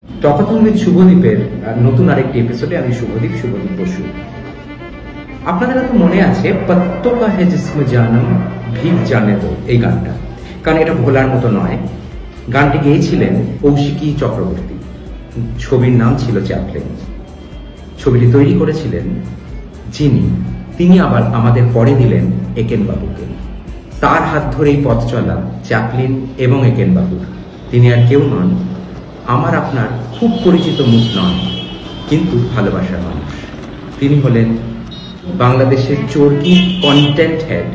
তখন শুভদীপের নতুন আরেকটি এপিসোডে আমি শুভদীপ বসু। আপনাদের হয়তো মনে আছে পত্তো কা হে জিসমে জানম ভিগ জানে তো, এই গানটা, কারণ এটা ভোলার মতো নয়। গানটি গেয়েছিলেন কৌশিকী চক্রবর্তী। ছবির নাম ছিল চ্যাপলিন। ছবিটি তৈরি করেছিলেন তিনি আবার আমাদের পরে দিলেন একেন বাবুকে। তার হাত ধরেই পথ চলা চ্যাপলিন এবং একেন বাবুর। তিনি আর কেউ নন, আমার আপনার খুব পরিচিত মুখ নন, কিন্তু ভালোবাসার মানুষ। তিনি হলেন বাংলাদেশের চরকি কন্টেন্ট হেড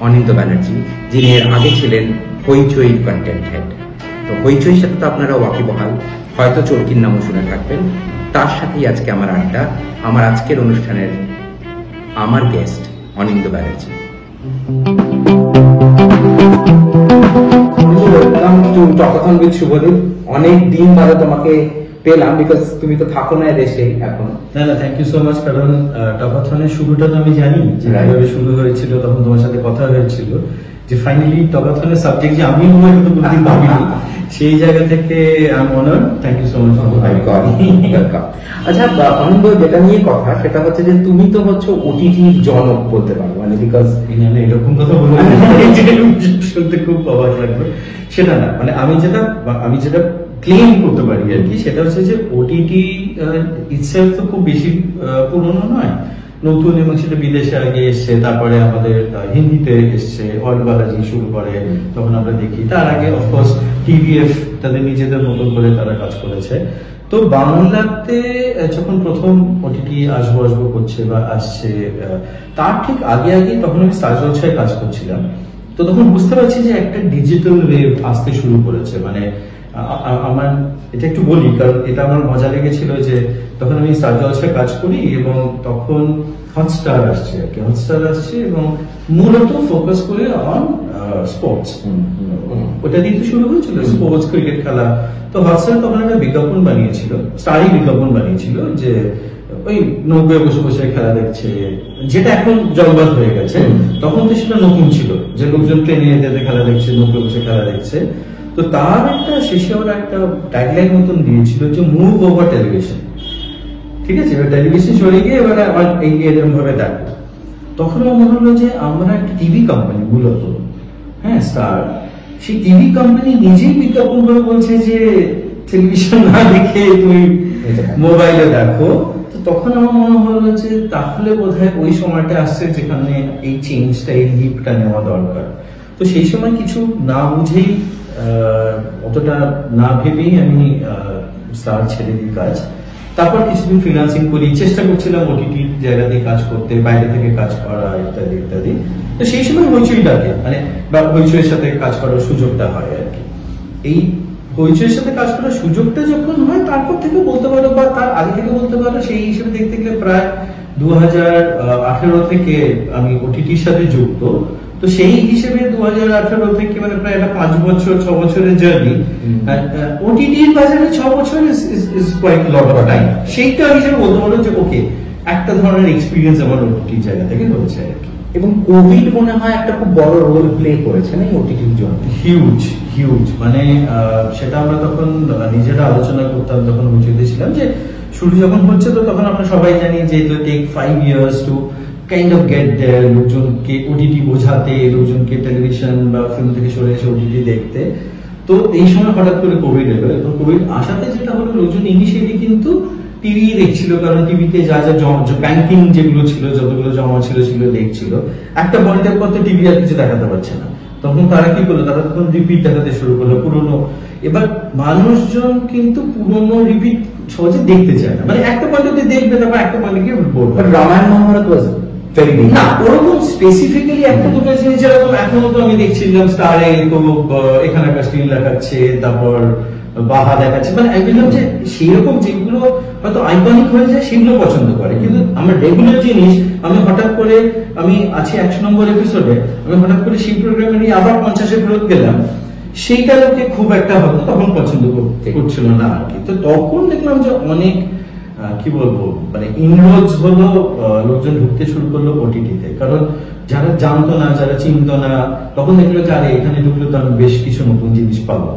অনিন্দ্য ব্যানার্জি, যিনি এর আগে ছিলেন হইচইর কন্টেন্ট হেড। তো হইচইর সাথে তো আপনারা ওয়াকিবহাল, হয়তো চরকির নামও শুনে থাকবেন। তার সাথেই আজকে আমার আড্ডা। আমার আজকের অনুষ্ঠানের আমার guest Anindya Banerjee. Welcome to talkathon with Subhadeep. অনেক দিন বাদে তোমাকে পেলাম, বিকজ তুমি তো থাকো না দেশে এখন। না, থ্যাংক ইউ সো মাচ। কারণ টকাথনের শুরুটা তো আমি জানি যে কিভাবে শুরু হয়েছিল। তখন তোমার সাথে কথা হয়েছিল যে ফাইনালি টকাথনের সাবজেক্ট যে আমি কিন্তু কোনোদিন ভাবিনি, সেই জায়গা থেকে আমি honour. Thank you so much. আচ্ছা অনিন্দ্য, যেটা নিয়ে কথা সেটা হচ্ছে যে তুমি তো হচ্ছে ওটিটির জনক বলতে পারো, মানে বিকজ এরকম কথা বলবো শুনতে খুব অবাক লাগবে। সেটা না, মানে আমি যেটা ক্লেম করতে পারি আর কি, সেটা হচ্ছে যে ওটিটি ইটসেলফ তো খুব বেশি পুরনো নয়, নতুন, এবং সেটা বিদেশে আগে এসছে, তারপরে আমাদের হিন্দিতে এসছে, ওয়ার্ল্ড বালাজি শুরু করে, তখন আমরা দেখি। তার আগে অফকোর্স টিভিএফ তাদের নিজেদের মতন করে তারা কাজ করেছে। তো বাংলাতে যখন প্রথম ওটিটি আসবো করছে বা আসছে, তার ঠিক আগে তখন আমি স্টার জলসায় কাজ করছিলাম। তো তখন বুঝতে পারছি যে একটা ডিজিটাল ওয়েভ আসতে শুরু করেছে। মানে আমার এটা একটু বলি, কারণ এটা আমার মজা লেগেছিল যে তখন আমি স্টার জলসায় কাজ করি এবং তখন হটস্টার আসছে এবং মূলত ফোকাস করে অন স্পোর্টস। ওটা দিয়ে তো শুরু হয়েছিল, স্পোর্টস, ক্রিকেট খেলা। তো হটস্টার তখন একটা বিজ্ঞাপন বানিয়েছিল, স্টারই বিজ্ঞাপন বানিয়েছিল, যে ওই নৌকায় বসে বসে খেলা দেখছে, যেটা এখন জলবাদ হয়ে গেছে। তখন তো সেটা নতুন ছিল, যে লোকজন ট্রেনে যেতে খেলা দেখছে, নৌকায় বসে খেলা দেখছে। তো তার একটা শেষে ওরা একটা ট্যাগলাইন মতন দিয়েছিল যে মুভ ওভার টেলিভিশন। ঠিক আছে, এবার টেলিভিশন সরে গিয়ে এবার আমার এরকম ভাবে দেখো। তখন আমার মনে হলো যে আমরা একটা টিভি কোম্পানি মূলত, হ্যাঁ স্টার, সেই টিভি কোম্পানি নিজেই বিজ্ঞাপন করে বলছে যে টেলিভিশন না দেখে তুমি মোবাইলে দেখো। তো তখন আমার মনে হলো যে তাহলে বোধহয় ওই সময়টা আসছে যেখানে এই চেঞ্জটা, এই লিপটা নেওয়া দরকার। তো সেই সময় কিছু না বুঝেই, অতটা না ভেবেই আমি স্টার ছেড়ে দিই কাজ। তারপর কিছুদিন ফ্রিল্যান্সিং করি, চেষ্টা করছিলাম ওটিটি জায়গাতে কাজ করতে, বাইরে থেকে কাজ করা, ইত্যাদি ইত্যাদি। তো সেই সময় হইচই ডাকে, মানে বা হইচইয়ের সাথে কাজ করার সুযোগটা হয় আর কি। এই হইচইয়ের সাথে কাজ করার সুযোগটা যখন হয়, তারপর থেকে বলতে পারো বা তার আগে থেকে বলতে পারো, সেই হিসেবে দেখতে গেলে প্রায় 2018 থেকে আমি ওটিটির সাথে যুক্ত। তো সেই হিসেবে 2018 থেকে মানে প্রায় একটা 5 বছরের জার্নি। ওটিটির বাজারে 6 বছর is quite lot of time. সেইটা হিসেবে বলতে পারো যে ওকে, একটা ধরনের এক্সপিরিয়েন্স আমার ওটিটির জায়গা থেকে হয়েছে আর কি। এবং কোভিড মনে হয় একটা খুব বড় রোল প্লে করেছে না ওটিটির জন্য? হিউজ মানে সেটা আমরা তখন নিজেরা আলোচনা করতাম, তখন বুঝতে ছিলাম যে শুরু যখন হচ্ছে, তো তখন আমরা সবাই জানি যে it will take 5 years to kind of get there, লোকজনকে ওটিটি বোঝাতে, লোকজনকে টেলিভিশন বা ফিল্ম থেকে সরে এসে ওটিটি দেখতে। তো এই সময় হঠাৎ করে কোভিড এলো, এবং কোভিড আসাতে যেটা হলো, লোকজন ইনিশিয়ালি কিন্তু টিভি দেখছিল, কারণ টিভিতে যা ব্যাংকিং যেগুলো ছিল, যতগুলো জমা ছিল দেখছিল। একটা পয়েন্টের পর তো টিভি আর কিছু দেখাতে পারছে না, তখন তারা কি করলো, তারা তখন রিপিট দেখাতে শুরু করলো পুরোনো। এবার মানুষজন কিন্তু পুরোনো রিপিট সহজে দেখতে চায় না, মানে একটা পয়েন্টে দেখবে, তারপর একটা পয়েন্টে গিয়ে বলবে। রামায়ণ মহাভারত না, ওরকম স্পেসিফিক্যালি একটা দুটো জিনিস, যেরকম এখনো তো আমি দেখছিলাম স্টারে, তো এখানে একটা স্ক্রিন দেখাচ্ছে, তারপর বাহা দেখাচ্ছে, মানে আমি বললাম যে সেইরকম যেগুলো হয়তো আইকনিক হয়ে যায় সেগুলো পছন্দ করে। কিন্তু আমার রেগুলার জিনিস, আমি হঠাৎ করে, আমি আছি 100 নম্বর এপিসোডে, আমি হঠাৎ করে সেই প্রোগ্রামে নিয়ে আবার 50-এ ফেরত গেলাম, সেইটা লোকে খুব একটা হয়তো তখন পছন্দ করছিল না আর কি। তো তখন দেখলাম যে অনেক কি বলবো মানে ইনরোজ হলো, লোকজন ঢুকতে শুরু করলো ওটিটিতে। কারণ যারা জানতো না, যারা চিনতো না, তখন দেখলো যে আরে এখানে ঢুকলে তো আমি বেশ কিছু নতুন জিনিস পাবো,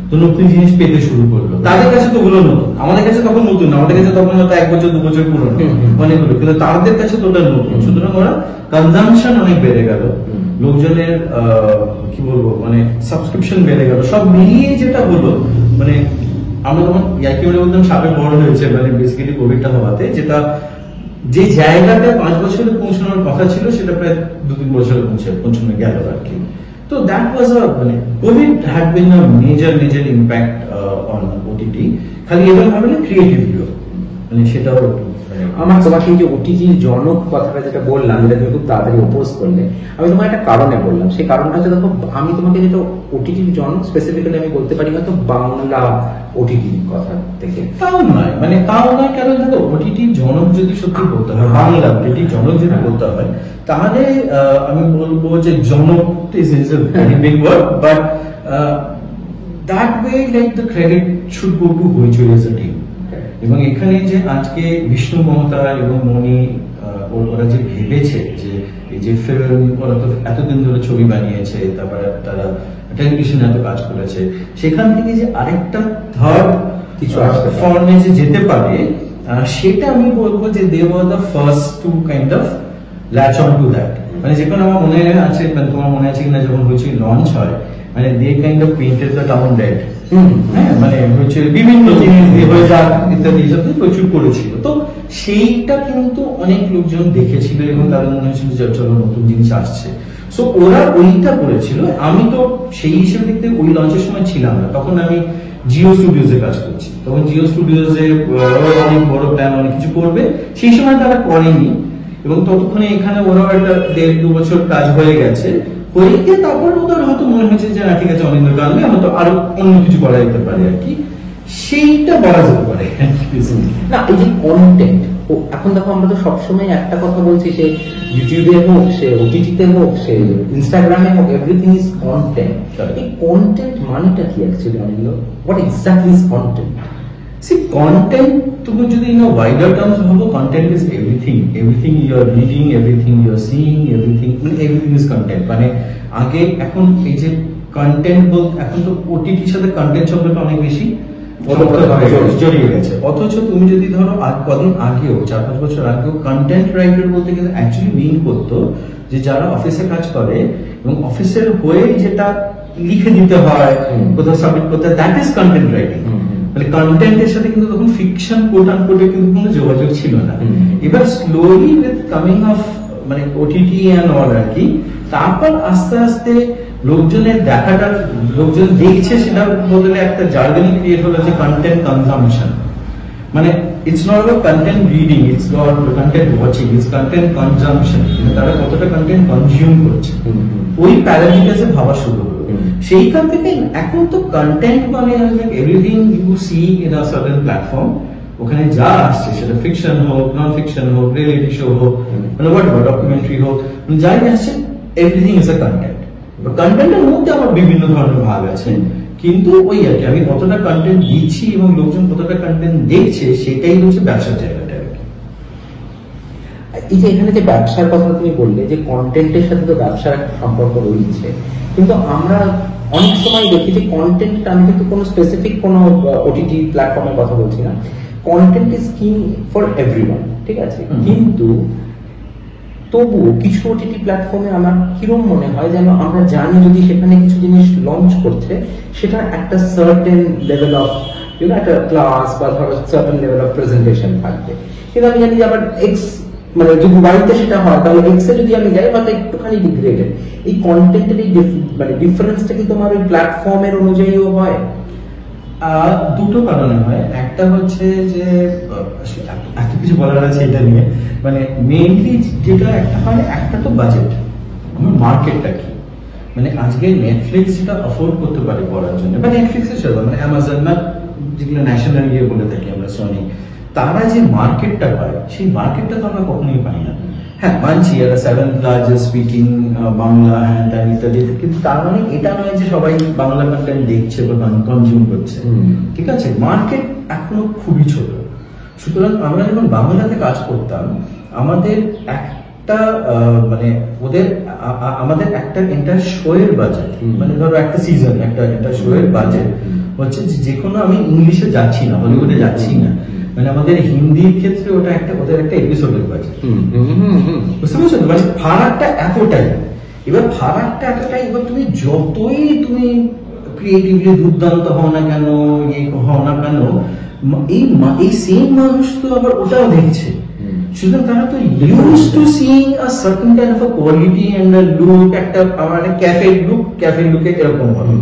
তো নতুন জিনিস পেতে শুরু করলো। তাদের কাছে তো ওগুলো নতুন, আমাদের কাছে তখন নতুন না, আমাদের কাছে তখন হয়তো 1 বছর 2 বছর পুরনো অনেকগুলো, কিন্তু তাদের কাছে তো ওটা নতুন। সুতরাং ওরা কনজাম্পশন অনেক বেড়ে গেল, লোকজনের কি বলবো মানে সাবস্ক্রিপশন বেড়ে গেল, সব মিলিয়ে যেটা হলো মানে আমরা তখন ইয়াকি বলতাম সাপে বড় হয়েছে, মানে বেসিক্যালি কোভিডটা হওয়াতে যেটা যে জায়গাটা 5 বছরে পৌঁছানোর কথা ছিল সেটা প্রায় 2-3 বছরে পৌঁছানো গেল আর কি। তো দ্যাট ওয়াজ মানে Covid had been a major impact on OTT. খালি এবার ভাবলে ক্রিয়েটিভ মানে সেটাও আমার তোমাকে এই যে ওটিটির জনক কথাটা যেটা বললাম, যেটা তুমি খুব তাড়াতাড়ি অপোজ করলে, আমি তোমার একটা কারণে বললাম। সেই কারণটা হচ্ছে দেখো, আমি তোমাকে যেটা ওটিটির জনক স্পেসিফিক্যালি আমি বলতে পারি হয়তো বাংলা ওটিটির কথা থেকে। তাও নয় মানে তাও নয়, কারণ দেখো ওটিটির জনক যদি সত্যি বলতে হয়, বাংলা ওটিটির জনক যদি বলতে হয়, তাহলে আমি বলবো যে জনক is a very big word, but that way like the credit should go to Hoichoi as a team. এবং এখানে যে আজকে বিষ্ণু মমতা এবং মণি ওরা যে ভেবেছে যে এই যে ফিল্ম, ওরা তো এতদিন ধরে ছবি বানিয়েছে, তারপরে তারা টেলিভিশনে এত কাজ করেছে, সেখান থেকে যে আরেকটা থার্ড কিছু ফর্মে যে যেতে পারে, সেটা আমি বলবো যে they were the first to kind of latch on to that. মানে যেখানে আমার মনে আছে, মানে তোমার মনে আছে কিনা, যখন হচ্ছে লঞ্চ হয়, মানে they kind of painted the town red. হ্যাঁ, মানে হচ্ছে বিভিন্ন জিনিস দিয়ে হয়ে যাক ইত্যাদি প্রচুর করেছিল। তো সেইটা কিন্তু অনেক লোকজন দেখেছিল এবং তাদের মনে হয়েছিল যে চলো নতুন জিনিস আসছে। সো ওরা ওইটা করেছিল। আমি তো সেই হিসেবে দেখতে ওই লঞ্চের সময় ছিলাম না, তখন আমি জিও স্টুডিওজে কাজ করছি। তখন জিও স্টুডিওজে অনেক বড় প্ল্যান, অনেক কিছু করবে, সেই সময় তারা করেনি। এবং ততক্ষণে এখানে ওরাও একটা 1.5-2 বছর কাজ হয়ে গেছে, হয়ে গিয়ে তারপর ওদের হয়তো মনে হয়েছে যে না ঠিক আছে, অনিন্দ্য কারণে হয়তো আরো অন্য কিছু করা যেতে পারে আর কি, সেইটা বলা যেতে পারে। না, এই যে কন্টেন্ট, এখন দেখো আমরা তো সবসময় একটা কথা বলছি, সে ইউটিউবে হোক, সে ওটিটিতে হোক, সে ইনস্টাগ্রামে হোক, এভরিথিং ইজ কন্টেন্ট। এই কন্টেন্ট মানেটা কি actually Anindya? What exactly is content? See, content, তুমি যদি in a wider terms ভাবো, content is everything you are reading, everything you are seeing, everything is content। মানে আগে এখন এই যে কন্টেন্ট বলতে, এখন তো ওটিটির সাথে কন্টেন্ট শব্দটা অনেক বেশি জড়িয়ে গেছে। অথচ তুমি যদি ধরো কদিন আগেও, 4-5 বছর আগেও কন্টেন্ট রাইটার বলতে গেলে অ্যাকচুয়ালি মিন করতো যে যারা অফিসে কাজ করে এবং অফিসের হয়ে যেটা লিখে দিতে হয়, কোথাও সাবমিট করতে হয়, দ্যাট ইজ কন্টেন্ট রাইটিং। মানে কন্টেন্টের সাথে কিন্তু তখন ফিকশন কোট আনকোটের কিন্তু কোনো যোগাযোগ ছিল না। এবার স্লোলি উইথ কামিং অফ মানে ওটিটি এন্ড অল আর কি, তারপর আস্তে আস্তে লোকজনের দেখাটা, লোকজন দেখছে, সেটা বদলে একটা জার্গনি ক্রিয়েট হলো যে কন্টেন্ট কনজাম্পশন। মানে it's not about content reading, it's not content watching, it's content consumption. তারা কতটা কন্টেন্ট কনজিউম করছে, ওই প্যারামিটারে ভাবা শুরু হলো। সেইখান থেকে এখন তো কন্টেন্ট মানে everything you see in a certain platform, ওখানে যা আসছে সেটা ফিকশন হোক, নন ফিকশন হোক, রিয়েলিটি শো হোক, মানে হোয়াটএভার, ডকুমেন্টারি হোক, যাই আসছে এভরিথিং ইজ আ কন্টেন্ট। কন্টেন্টের মধ্যে আমার বিভিন্ন ধরনের ভাগ আছে, কিন্তু ওই আর কি আমি কতটা কন্টেন্ট দিচ্ছি এবং লোকজন কতটা কন্টেন্ট দেখছে, সেটাই হচ্ছে ব্যবসার জায়গাটা আর কি। এই যে এখানে যে ব্যবসার কথা তুমি বললে, যে কন্টেন্টের সাথে তো ব্যবসার একটা সম্পর্ক রয়েছে, কিন্তু আমরা অনেক সময় দেখি যে কন্টেন্ট, আমি কিন্তু কোনো স্পেসিফিক কোনো ওটিটি প্ল্যাটফর্মের কথা বলছি না, content is king for everyone, ঠিক আছে, কিন্তু তবুও কিছু ওটিটি প্ল্যাটফর্মে আমার কিরম মনে হয় যেন আমরা জানি যদি সেখানে কিছু জিনিস লঞ্চ করছে, সেটা একটা সার্টেন লেভেল অফ একটা ক্লাস বা ধরো সার্টেন লেভেল অফ প্রেজেন্টেশন থাকবে, কিন্তু আমি জানি যে আবার এক্স, মানে যদি বাড়িতে সেটা হয় তাহলে এক্সে যদি আমি যাই হয়তো একটুখানি ডিগ্রেডেড। এই কন্টেন্টের এই মানে ডিফারেন্সটা কি তোমার ওই প্ল্যাটফর্মের অনুযায়ীও হয়? দুটো কারণে হয়। একটা হচ্ছে যে এত কিছু বলার আছে এটা নিয়ে, মানে মেইনলি যেটা একটা হয়, একটা তো বাজেট, আমার মার্কেটটা কি, মানে আজকে নেটফ্লিক্স যেটা অফোর্ড করতে পারে করার জন্য, বা নেটফ্লিক্সের সাথে মানে অ্যামাজন বা যেগুলো ন্যাশনাল ইয়ে বলে থাকি আমরা, সনি, তারা যে মার্কেটটা পায় সেই মার্কেটটা তো আমরা কখনোই পাই না। হ্যাঁ, মানছি এরা 7th লার্জেস্ট স্পিকিং বাংলা হ্যাঁ তাই ইত্যাদি, কিন্তু তার মানে এটা নয় যে সবাই বাংলা কন্টেন্ট দেখছে বা কনজিউম করছে, ঠিক আছে। মার্কেট এখনো খুবই ছোট। সুতরাং আমরা যখন বাংলাতে কাজ করতাম আমাদের একটা মানে ওদের আমাদের একটা এন্টার শোয়ের বাজেট, মানে ধরো একটা সিজন একটা শোয়ের বাজেট হচ্ছে যে কোনো, আমি ইংলিশে যাচ্ছি না, হলিউডে যাচ্ছি না, মানে আমাদের হিন্দির ক্ষেত্রে ওটা একটা ওদের একটা এপিসোডের বাজেট। বুঝতে পারছো? মানে ফারাকটা এতটাই। এবার ফারাকটা এতটাই, এবার তুমি যতই তুমি ক্রিয়েটিভলি দুর্দান্ত হও না কেন, হও না কেন, এই সেম মানুষ তো আবার ওটাও দেখছে। সুতরাং তারা তো used to seeing a certain kind of a quality and a look, একটা মানে ক্যাফে লুকে এরকম হবে,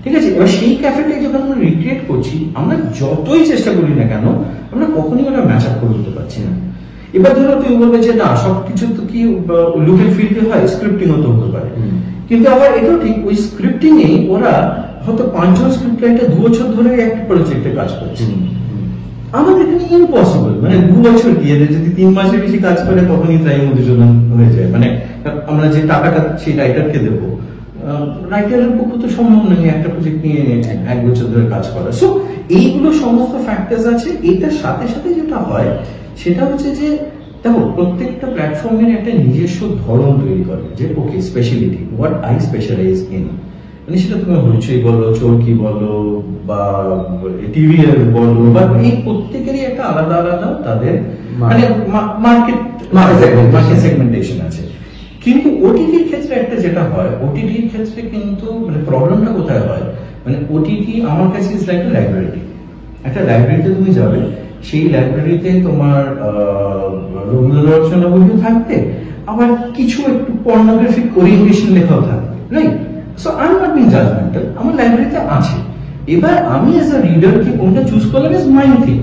ঠিক আছে? এবার সেই ক্যাফেটাই যখন আমরা রিক্রিয়েট করছি, আমরা যতই চেষ্টা করি না কেন আমরা কখনোই ওটা ম্যাচ আপ করে উঠতে পারছি না। এবার ধরো তুমি বলবে যে না সবকিছু তো কি লুক এন্ড ফিল্ডে হয়, স্ক্রিপ্টিংও তো হতে পারে, কিন্তু আবার এটাও ঠিক ওই স্ক্রিপ্টিং এ ওরা হয়তো 5 জন স্ক্রিপ্ট রাইটার 2 বছর ধরে একটা প্রজেক্টে কাজ করছে। আমাদের এখানে ইম্পসিবল, মানে 2 বছর গিয়ে যদি 3 মাসের বেশি কাজ করে তখনই তাই মধুসূদন হয়ে যায়। মানে আমরা যে টাকাটা সেই রাইটারকে দেবো, রাইটারের পক্ষে তো সম্ভব নয় একটা প্রজেক্ট নিয়ে 1 বছর ধরে কাজ করা। সো এইগুলো সমস্ত ফ্যাক্টরস আছে। এটার সাথে সাথে যেটা হয় সেটা হচ্ছে যে দেখো প্রত্যেকটা প্ল্যাটফর্মের একটা নিজস্ব ধরন তৈরি করে, যে okay speciality, what I specialize in, মানে সেটা তুমি হইচই বলো, চরকি বলো, বা টিভিএর বলো, বা এই প্রত্যেকেরই একটা আলাদা আলাদা তাদের মানে মার্কেট সেগমেন্টেশন আছে। কিন্তু ওটিটির ক্ষেত্রে একটা যেটা হয়, ওটিটির ক্ষেত্রে কিন্তু মানে প্রবলেমটা কোথায় হয়, মানে ওটিটি আমার কাছে ইজ লাইক এ লাইব্রেরি। একটা লাইব্রেরিতে তুমি যাবে, সেই লাইব্রেরিতে তোমার রবীন্দ্র রচনা বইও থাকবে, আবার কিছু একটু পর্নোগ্রাফিক ওরিয়েন্টেশন লেখাও থাকবে, right? So I am not being judgemental, আমার লাইব্রেরিতে আছে। এবার আমি অ্যাজ আ রিডার কি কোনটা চুজ করলাম ইজ মাই থিং।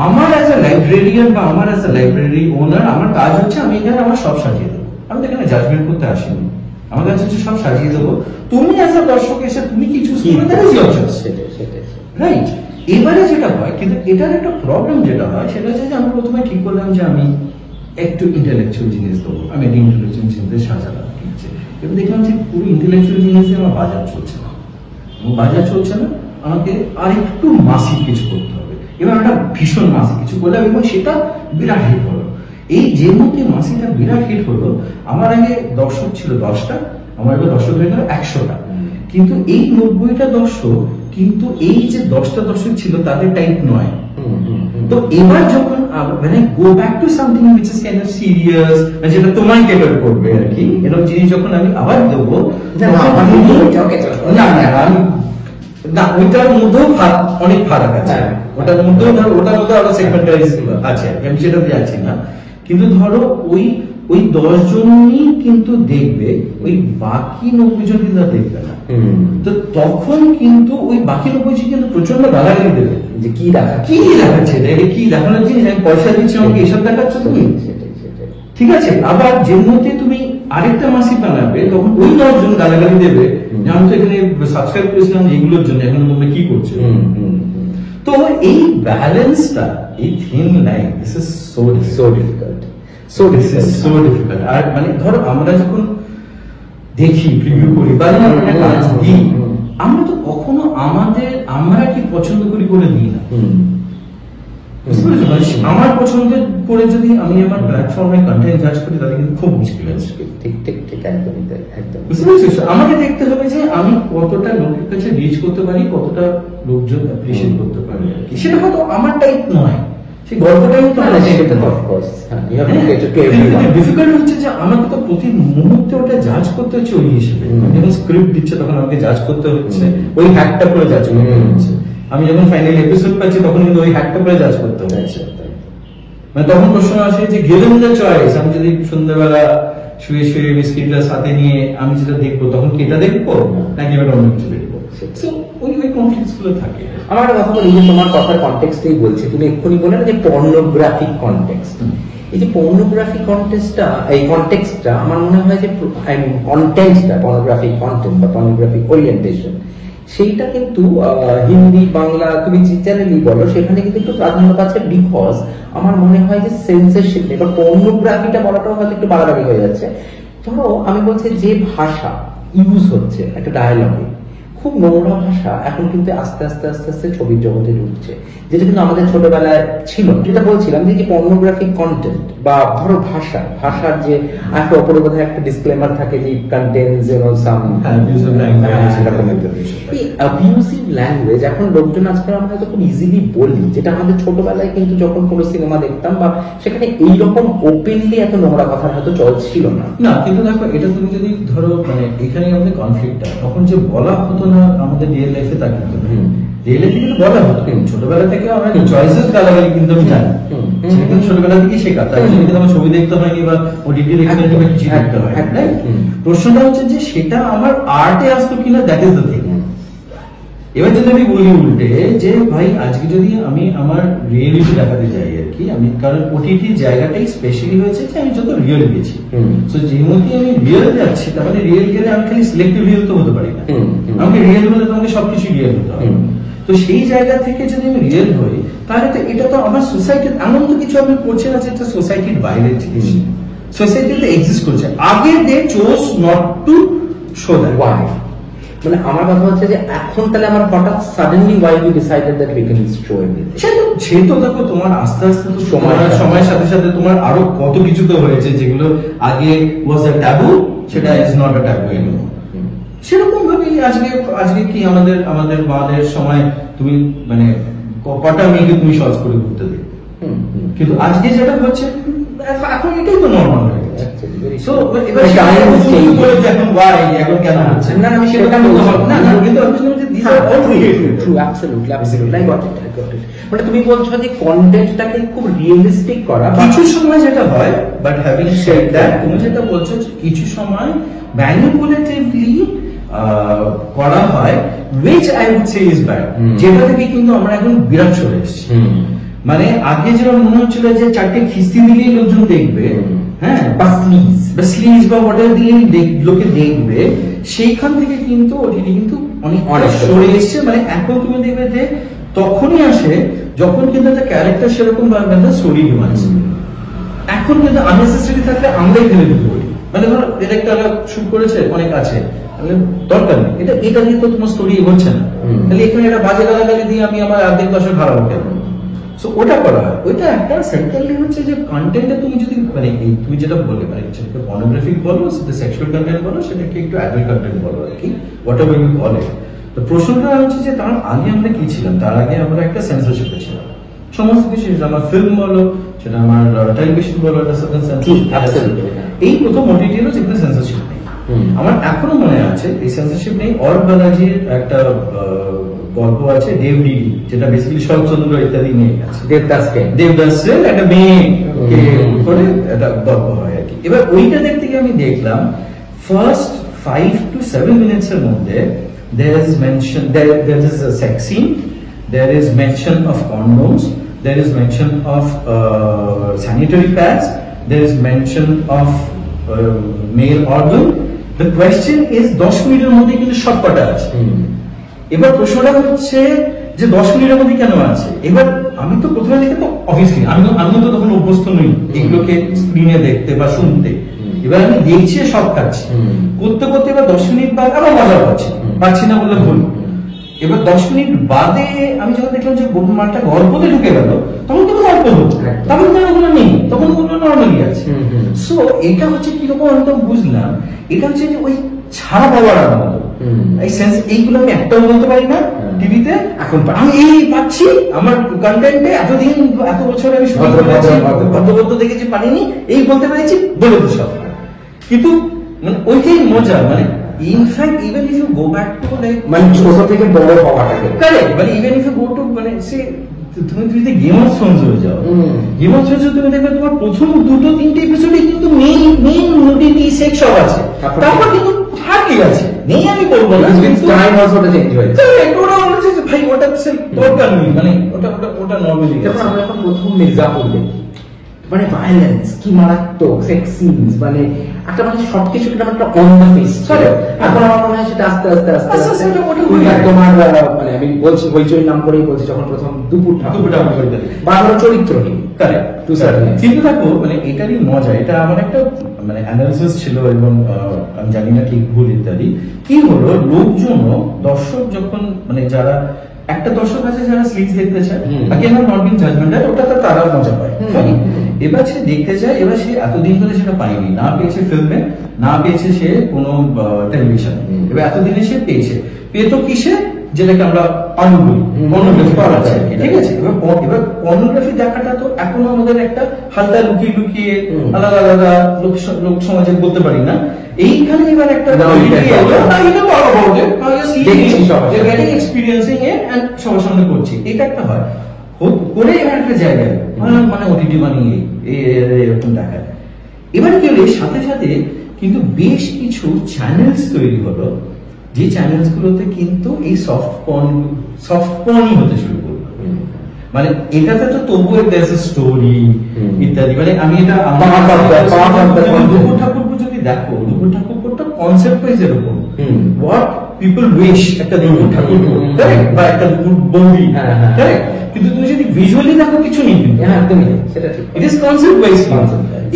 আমার অ্যাজ আ লাইব্রেরিয়ান বা আমার অ্যাজ আ লাইব্রেরি ওনার আমার কাজ হচ্ছে আমি এখানে আমার সব সাজিয়ে দেবো। আমি তো এখানে জাজমেন্ট করতে আসিনি, আমার কাছে হচ্ছে সব সাজিয়ে দেবো। তুমি অ্যাজ আ দর্শক এসে তুমি কি চুজ করবে, that is your choice, right? এবারে যেটা হয়, কিন্তু এটার একটা প্রবলেম যেটা হয় সেটা হচ্ছে যে আমি প্রথমে ঠিক করলাম যে আমি একটু ইন্টেলেকচুয়াল জিনিস দেবো, আমি একটা ইন্টেলেকচুয়াল জিনিস সাজালাম, ঠিক আছে? এবার দেখলাম যে পুরো ইন্টেলেকচুয়াল জিনিসে আমার বাজার চলছে না, আমাকে আর একটু মাসিক কিছু করতে হবে। এবার একটা ভীষণ মাসিক কিছু করলাম এবং সেটা বিরাট হিট হলো। এই যে মধ্যে মাসিটা বিরাট হিট হলো, আমার আগে দর্শক ছিল 10টা, আমার এবার দর্শক হয়ে গেল 100টা। কিন্তু এই 90টা দর্শক, কিন্তু এই যে 10টা দর্শক ছিল তাদের টাইপ নয়। তো এবার যখন মানে গো back to something which is kind of serious, যেটা তোমায় ক্যাটার করবে আর কি, এরকম জিনিস যখন আমি আবার দেবো, না ওইটার মধ্যেও অনেক ফারাক আছে, ওটার মধ্যেও ধরো ওটার মধ্যে আরো সেগমেন্টাইজ আছে, আমি সেটাতে যাচ্ছি না। কিন্তু ধরো ওই 10 জনই কিন্তু দেখবে, ওই বাকি 90 জন কিন্তু দেখবে না। তো তখন কিন্তু ওই বাকি 90 জন কিন্তু প্রচন্ড গালাগালি দেবে যে কি দেখাচ্ছে, এটা কি দেখানোর জিনিস, আমি পয়সা দিচ্ছি আমাকে এসব দেখাচ্ছ তুমি, ঠিক আছে? আবার যে মধ্যে তুমি আরেকটা মাসিক বানাবে তখন ওই 10 জন গালাগালি দেবে যে আমি তো এখানে সাবস্ক্রাইব করেছিলাম এগুলোর জন্য, এখন তোমরা কি করছো? তো এই ব্যালেন্সটা, এই thin line, this is so difficult. আর মানে ধরো আমরা যখন দেখি, প্রিভিউ করি বা কাজ দিই, আমরা তো কখনো আমরা কি পছন্দ করি করে দিই না। আমার পছন্দ করে যদি আমি আমার প্ল্যাটফর্মে কন্টেন্ট জাজ করি তাহলে কিন্তু খুব মুশকিল আছে। ঠিক একদমই একদম। বুঝতে পারছিস? আমাকে দেখতে হবে যে আমি কতটা লোকের কাছে রিচ করতে পারি, কতটা লোকজন অ্যাপ্রিশিয়েট করতে পারে। সেটা হয়তো আমার টাইপ নয়, সেই গল্পটাই তো ডিফিকাল্ট হচ্ছে যে আমাকে তো প্রতি মুহূর্তে ওটা জাজ করতে হচ্ছে ওই হিসেবে। যখন স্ক্রিপ্ট দিচ্ছে তখন আমাকে জাজ করতে হচ্ছে, ওই হ্যাকটা করে জাজ করতে হচ্ছে। আমি যখন ফাইনাল এপিসোড পাচ্ছি তখন কিন্তু ওই হ্যাকটা করে জাজ করতে হচ্ছে। মানে তখন প্রশ্ন আসে যে গিভেন দ্য চয়েস, আমি যদি সন্ধ্যাবেলা শুয়ে শুয়ে বিস্কিটটা সাথে নিয়ে আমি যেটা দেখবো তখন কি এটা দেখবো নাকি এবার অন্য কিছু দেখবো? ওই কনফ্লিক্টস গুলো থাকে। আমার একটা কথা বলি, তোমার কথার কনটেক্সটেই বলছি, তুমি এক্ষুনি বলে না যে পর্নোগ্রাফিক কনটেক্সট, এই যে পর্নোগ্রাফিক কন্টেক্সটটা, এই কনটেক্সটটা আমার মনে হয় যে কন্টেন্টটা, পর্নোগ্রাফিক কন্টেন্ট বা পর্নোগ্রাফিক ওরিয়েন্টেশন, সেইটা কিন্তু হিন্দি বাংলা তুমি যে চ্যানেলই বলো সেখানে কিন্তু একটু প্রাধান্য পাচ্ছে। বিকজ আমার মনে হয় যে সেন্সরশিপ, এবার পর্নোগ্রাফিটা বলাটাও হয়তো একটু বাড়াবাড়ি হয়ে যাচ্ছে। ধরো আমি বলছি যে ভাষা ইউজ হচ্ছে একটা ডায়ালগে, খুব খুব নোংরা ভাষা এখন কিন্তু আস্তে আস্তে আস্তে আস্তে ছবির জগতে ঢুকছে, যেটা কিন্তু আমাদের ছোটবেলায় ছিল। যেটা বলছিলাম যে পর্নোগ্রাফিক কন্টেন্ট বা ধরো ভাষার যে একটা অপরে বোধহয় একটা ডিসক্লেমার থাকে যে কন্টেন্টস সাম অ্যাবিউসিভ ল্যাঙ্গুয়েজ, এখন লোকজন আজকাল আমরা হয়তো খুব ইজিলি বলি, যেটা আমাদের ছোটবেলায় কিন্তু যখন কোনো সিনেমা দেখতাম বা সেখানে এইরকম ওপেনলি এত নোংরা কথার হয়তো চল ছিল না। না, কিন্তু দেখো এটা তুমি যদি ধরো মানে এখানে আমাদের কনফ্লিক্টটা তখন যে বলা হতো না আমাদের রিয়েল লাইফে, তা কিন্তু রিয়েল লাইফে কিন্তু বলা হতো। ছোটবেলা থেকে আমরা চয়েসেস গালাগালি কিন্তু আমি জানি, সেটা কিন্তু ছোটবেলা থেকেই শেখা। তাই জন্য কিন্তু আমার ছবি দেখতে হয়নি বা ওটিটি দেখতে কিছু দেখতে হয়। প্রশ্নটা হচ্ছে যে সেটা আমার আর্টে আসতো কিনা, দ্যাট ইজ দ্য থিং। এবার যদি আমি বলি উল্টে যে ভাই আজকে যদি আমি আমার রিয়েলিটি দেখাতে যাই আর কি, আমি কারণ ওটিটি জায়গাটাই স্পেশালি হয়েছে যে আমি যত রিয়েল গেছি, তো যেহেতু আমি রিয়েল যাচ্ছি তার মানে রিয়েল গেলে আমি খালি সিলেক্টিভ রিয়েল তো হতে পারি না, আমাকে রিয়েল হলে তোমাকে সবকিছু রিয়েল হতে হবে। তো সেই জায়গা থেকে যদি আমি রিয়েল হই তাহলে তো এটা তো আমার সোসাইটির এমন তো কিছু আমি করছি না যে এটা সোসাইটির বাইরের জিনিস, সোসাইটিতে এক্সিস্ট করছে। আগে they chose not to show that. Why মানে আমার কথা হচ্ছে যে এখন তাহলে আমার হঠাৎ suddenly why we decided that we can show everything. সে তো দেখো তোমার আস্তে আস্তে তো সময়ের সাথে সাথে তোমার আরো কত কিছু তো হয়েছে যেগুলো আগে ওয়াজ আ ট্যাবু, সেটা is not a taboo anymore. সেরকম ভাবে আজকে কি আমাদের মাদের সময় তুমি মানে কটা মেয়েকে তুমি সহজ করে ঘুরতে দেখবে, কিন্তু আজকে যেটা হচ্ছে এখন এটাই তো নর্মাল হয়ে গেছে। সো এবার এখন ওয়াই এখন কেন হচ্ছে না, আমি সেটা না কিন্তু মানে তুমি বলছো যে কন্টেন্টটাকে খুব রিয়েলিস্টিক করা, কিছু সময় যেটা হয়, বাট হ্যাভিং সেড দ্যাট তুমি যেটা বলছো কিছু সময় ম্যানিপুলেটিভলি করা হয়, which I would say is bad, যেটা থেকে কিন্তু আমরা এখন বিরাট চলে এসেছি। মানে আগে যেরকম মনে হচ্ছিল যে চারটে খিস্তি দিলেই লোকজন দেখবে, হ্যাঁ, বা স্লিজ বা হোটেল দিলেই লোকে দেখবে, সেইখান থেকে কিন্তু ওটিটি কিন্তু অনেক সরে এসছে। মানে এখন তুমি দেখবে যে তখনই আসে যখন কিন্তু একটা ক্যারেক্টার সেরকম বা স্টোরি ডিমান্ডস। এখন কিন্তু আননেসেসারি থাকলে আমরাই ফেলে দিতে পারি, মানে ধরো ডিরেক্টর শুট করেছে অনেক আছে, দরকার নেই এটা দিয়ে তো তোমার স্টোরি হচ্ছে না, তাহলে এখানে একটা বাজে গালাগালি দিয়ে আমি আমার অর্ধেক দশক হারাবো কেন? সো ওটা করা হয়। ওইটা একটা সেকেন্ডলি হচ্ছে যে কন্টেন্টে তুমি যদি মানে তুমি যেটা বললে মানে সেটাকে পর্নোগ্রাফিক বলো, সেটা সেক্সুয়াল কন্টেন্ট বলো, সেটাকে একটু অ্যাডাল্ট কন্টেন্ট বলো আর কি, whatever you call it. তো প্রশ্নটা হচ্ছে যে তার আগে আমরা কি ছিলাম, তার আগে আমরা একটা সেন্সরশিপে ছিলাম সমস্ত কিছু, সেটা আমার ফিল্ম বলো, সেটা আমার টেলিভিশন বলো, একটা সেন্সরশিপ। এই প্রথম ওটিটি হলো যেখানে সেন্সরশিপ নেই। আমার এখনো মনে আছে এই সেন্সরশিপ নেই। অর বালাজির একটা গল্প আছে দেবডিডি, যেটা বেসিক্যালি শরৎচন্দ্র ইত্যাদি নিয়ে আছে, দেবদাসের একটা মেয়ে করে একটা গল্প হয় আর কি। এবার ওইটা দেখতে গিয়ে আমি দেখলাম ফার্স্ট 5 to 7 minutes এর মধ্যে there is a sex scene, there is mention of condoms, there is mention of sanitary pads, there is mention of male organ. The question is 10 মিনিটের মধ্যে কিন্তু সবকটা আছে। এবার প্রশ্নটা হচ্ছে যে 10 মিনিটের মধ্যে কেন আছে? এবার আমি তো প্রথমে দেখে তো অবভিয়াসলি আমি তো তখন অভ্যস্ত নই এগুলোকে স্ক্রিনে দেখতে বা শুনতে। এবার আমি দেখছি সব খাচ্ছি, করতে করতে এবার 10 মিনিট বাদ আবার মজা পাচ্ছি না বললে ভুল। এবার 10 মিনিট বাদে আমি যখন দেখলাম যে মাঠটা গল্পতে ঢুকে গেল, তখন কিন্তু গল্প হচ্ছে, তখন কিন্তু ওগুলো নেই, তখন ওগুলো নর্মালি আছে। সো এটা হচ্ছে কিরকম আমি তো বুঝলাম, এটা হচ্ছে যে ওই ছাড়া পাওয়ার আনন্দ, এই সেন্স এইগুলো আমি একটাও বলতে পারি না টিভিতে। এখন আমি এই পাচ্ছি আমার কন্টেন্টে, এতদিন এত বছর আমি ভদ্রভদ্র দেখেছি পারিনি, এই বলতে পেরেছি বলে তো সব। কিন্তু মানে ওইটাই মজা, মানে in fact even if you go back to like মানে ছোট থেকে বড় হওয়াটাকে কারেক্ট, মানে even if you go to মানে সে তুমি যদি গেম অফ থ্রোনস হয়ে যাও, গেম অফ থ্রোনস তুমি দেখবে তোমার প্রথম 2-3 এপিসোডে কিন্তু মেইন নুডিটি সেক্স সব আছে, তারপর কিন্তু হার্ডলি আছে নেই আমি বলবো না, টাইম অলসো চেঞ্জ হয়েছে। ওটা বলেছে যে ভাই ওটা দরকার নেই, মানে ওটা নরমালি। আমরা যখন প্রথম মির্জাপুর দেখি মানে ভায়োলেন্স কি মারাত্মক, সেক্স সিনস, মানে একটা মানে সবকিছু একটা অন দ্য ফেস ছিল। এখন আমার মনে হয় সেটা আস্তে আস্তে আস্তে আস্তে আস্তে আস্তে ওটা তোমার মানে আমি বলছি হইচই নাম করেই বলছি, যখন প্রথম দুপুর ঠাকুর বা ধরো চরিত্রহীন, কারেক্ট টু সার্টেন কিন্তু দেখো মানে এটারই মজা, এটা আমার একটা মানে অ্যানালিসিস ছিল এবং আমি জানি না ঠিক ভুল ইত্যাদি। কি হলো, লোকজন দর্শক যখন মানে যারা একটা দর্শক আছে যারা সিরিজ দেখতে চায়, again I'm not being judgmental, ওটা তো তারা মজা পায়, fine। এবার সে দেখতে চায়, এবার সে এতদিন ধরে সেটা পায়নি, না পেয়েছে ফিল্মে, না পেয়েছে সে কোনো টেলিভিশনে, এবার এতদিনে সে পেয়েছে, পেত কিসে, যেটাকে আমরা আনু বলি, পর্নোগ্রাফি পাওয়া যায়, ঠিক আছে। এবার পর্নোগ্রাফি দেখাটা তো এখনো আমাদের একটা হালকা লুকিয়ে লুকিয়ে আলাদা আলাদা লোক সমাজে বলতে পারি না। এইখানে এবার একটা এক্সপিরিয়েন্সিং এ সবার সামনে করছি, এটা একটা হয় করে এবার একটা জায়গায় মানে ওটিটি বানিয়ে এরকম দেখায়। এবার কি হলো, সাথে সাথে কিন্তু বেশ কিছু চ্যানেলস তৈরি হলো, যে চ্যানেলস গুলোতে কিন্তু এই সফট পর্নই হতে শুরু করলো। মানে এটাতে তো তবুও স্টোরি ইত্যাদি, মানে আমি এটা দুপুর ঠাকুর যদি দেখো, দুপুর ঠাকুরটা কনসেপ্ট ওয়াইজ এরকম, হোয়াট পিপল উইশ একটা দুপুর ঠাকুর বা একটা দুপুর বন্দি, কিন্তু তুমি যদি ভিজুয়ালি দেখো কিছু নেই, কিন্তু সেটা ঠিক, ইট ইজ কনসেপ্ট ওয়াইজ।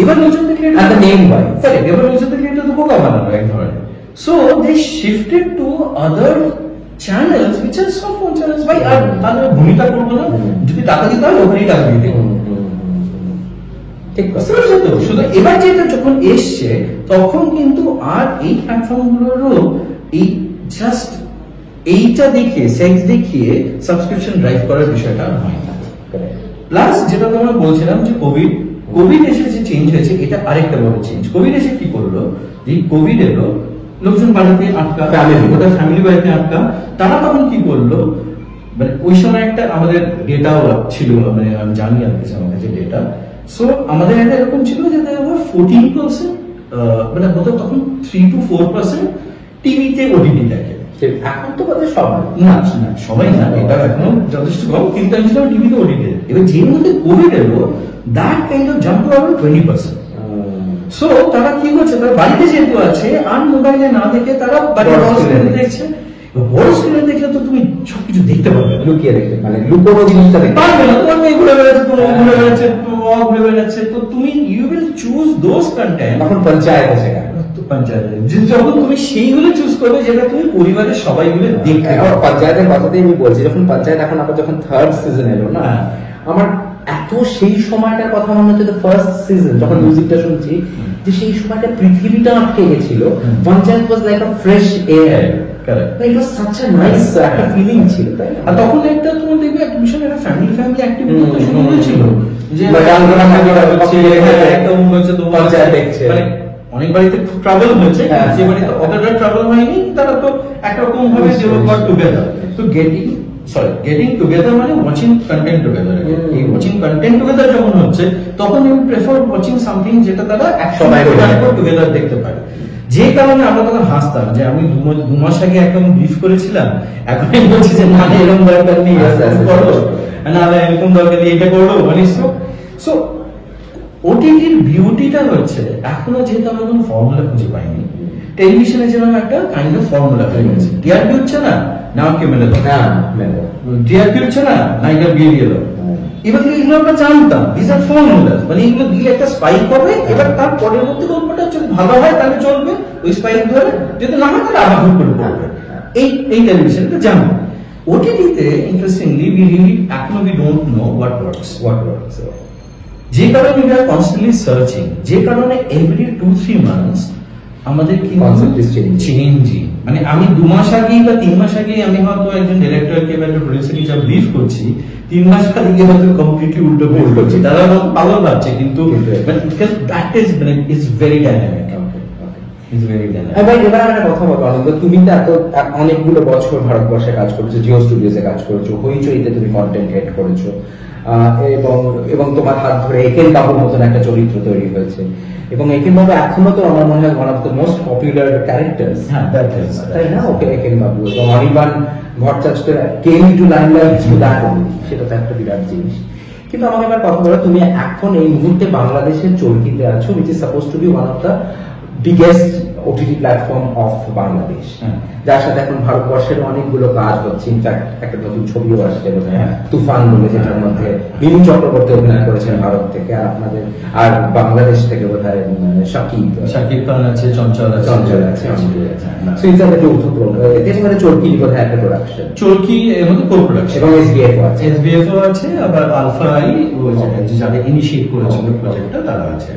এবার লোকজন দেখলে এবার লোকজন দেখলে এটা তো বোকা বানানো এক ধরনের। So they shifted to other channels which are soft porn channels. Why তাদের ভূমিকা করবো না, যদি টাকা দিতে হয় ওখানেই টাকা দিতে হবে, ঠিক আছে তো। শুধু এবার যেটা যখন এসছে তখন কিন্তু আর এই প্ল্যাটফর্ম গুলোরও এই জাস্ট এইটা দেখিয়ে সেক্স দেখিয়ে সাবস্ক্রিপশন ড্রাইভ করার বিষয়টা হয় না। প্লাস যেটা তোমরা বলছিলাম যে কোভিড এসে যে চেঞ্জ হয়েছে, এটা আরেকটা বড় চেঞ্জ। কোভিড এসে কি করলো, যে কোভিড এলো, লোকজন বাড়িতে আটকা, ফ্যামিলি বাড়িতে আটকা, তারা তখন কি করলো, মানে ওই সময় একটা আমাদের ডেটাও ছিল, মানে আমি জানি আর কিছু আমার কাছে ডেটা। সো আমাদের একটা এরকম ছিল যে 14%, মানে তখন 3 to 4% টিভিতে ওটিটি দেখে। এখন তো বলে সবাই না, সবাই না, এটা এখনো যথেষ্ট কম, কিন্তু আমি ছিলাম টিভিতে ওটিটি। এবার যে মধ্যে কোভিড এলো, that kind of jump to around 20%। So তারা কি করছে, তারা বাড়িতে যেহেতু আছে আর মোবাইলে না দেখে তারা বাড়ির বড় স্ক্রিনে দেখছে। বড় স্ক্রিনে দেখলে তো তুমি সবকিছু দেখতে পারবে, লুকিয়ে দেখতে, মানে লুকোনো জিনিসটা দেখতে পারবে না। তোমার মেয়ে ঘুরে বেড়াচ্ছে, তোমার ঘুরে বেড়াচ্ছে, তোমার ঘুরে বেড়াচ্ছে, তো তুমি you will choose those content. তখন পঞ্চায়েত আছে, যখন তুমি সেইগুলো চুজ করবে যেটা তুমি পরিবারের সবাই মিলে দেখতে। পঞ্চায়েতের কথাতেই আমি বলছি, যখন পঞ্চায়েত এখন আবার যখন থার্ড সিজন এলো না, আমার এত সেই সময়টার কথা মনে হচ্ছে, ফার্স্ট সিজন যখন মিউজিকটা শুনছি, যে সেই সময়টা পৃথিবীটা আটকে গেছিল। Panchayat was like a fresh air, it was such a nice একটা ফিলিং ছিল। আর তখন একটা তুমি দেখবে একটা বিষয়, একটা ফ্যামিলি অ্যাক্টিভিটি তো শুরু হয়েছিল, যে একটা হচ্ছে তো পঞ্চায়েত দেখছে, মানে অনেক বাড়িতে খুব ট্রাভেল হয়েছে, যে বাড়িতে অতটা ট্রাভেল হয়নি তারা তো একরকম ভাবে গট টুগেদার। তো গেটিং টুগেদার মানে ওয়াচিং কন্টেন্ট টুগেদার। এই ওয়াচিং কন্টেন্ট টুগেদার যখন হচ্ছে, তখন ইউ প্রেফার ওয়াচিং সামথিং যেটা তারা একসঙ্গে টুগেদার দেখতে পারে। যে কারণে আমরা তখন হাসতাম যে আমি 2 মাস আগে একদম ব্রিফ করেছিলাম, এখন বলছি যে না এরকম দরকার নেই, করবো না এরকম দরকার নেই, এটা করবো, মানে সো ওটিটির বিউটিটা হচ্ছে এখনো যেহেতু আমরা কোনো ফর্মুলা খুঁজে পাইনি, টেলিভিশনে যেরকম একটা কাইন্ড অফ ফর্মুলা হয়ে গেছে। টিআরপি হচ্ছে না, নামকে মেলে দাও, টিআরপি হচ্ছে না, নায়িকা বিয়ে দিয়ে দাও। এবার এগুলো আমরা জানতাম, দিস আর ফর্মুলা, মানে এগুলো দিলে একটা স্পাইক হবে, এবার তার পরের মধ্যে গল্পটা যদি ভালো হয় তাহলে চলবে ওই স্পাইক ধরে, যদি না হয় তাহলে আবার ভুল করে পড়বে। এই টেলিভিশনটা জানো। ওটিটিতে ইন্টারেস্টিংলি এখনো we don't know what works. যে কারণে উই আর কনস্ট্যান্টলি সার্চিং, যে কারণে এভরি 2-3 মান্থস আমাদের কি চেঞ্জিং। মানে আমি 2 মাস আগেই বা 3 মাস আগেই আমি হয়তো একজন ডিরেক্টরকে বা একটা প্রডিউসারকে যা ব্রিফ করছি, 3 মাস পরে গিয়ে হয়তো কমপ্লিটলি উল্টো করছে, তারা হয়তো পাগল ভাবছে, কিন্তু দ্যাট ইজ মানে ইটস ভেরি ডাইনামিক। এবার একটা কথা বলো আনন্দ, তুমি তো এত অনেকগুলো বছর ভারতবর্ষে কাজ করেছো, জিও স্টুডিওতে কাজ করেছো, হইচইতে তুমি কন্টেন্ট হেড করেছো, এবং তোমার হাত ধরে একেন বাবুর মতন একটা চরিত্র তৈরি হয়েছে, এবং একেন বাবু এখনো তো আমার মনে হয় one of the most popular character, তাই না? ওকে একেন বাবু এবং Anirban Bhattacharya came to limelight through that, সেটা তো একটা বিরাট জিনিস। কিন্তু আমাকে এবার কথা বলো, তুমি এখন এই মুহূর্তে বাংলাদেশের চরকিতে আছো, which is suppose to be one of the biggest OTT platform of Bangladesh, যার সাথে এখন ভারতবর্ষের অনেকগুলো কাজ হচ্ছে। ইনফ্যাক্ট একটা নতুন ছবিও আসছে তুফান বলে, যেটার মধ্যে মিমি চক্রবর্তী অভিনয় করেছেন ভারত থেকে, আর আপনাদের আর বাংলাদেশ থেকে বোধহয় শাকিব খান আছে, চঞ্চল আছে, সো ইটস একটা যৌথ একেবারে চরকি বোধহয় একটা প্রোডাকশন, চরকি এর মধ্যে কো-প্রোডাকশন, এবং এসবিএফও আছে, আছে, আবার আলফা আই যারা ইনিশিয়েট করেছিল প্রজেক্টটা তারা আছে।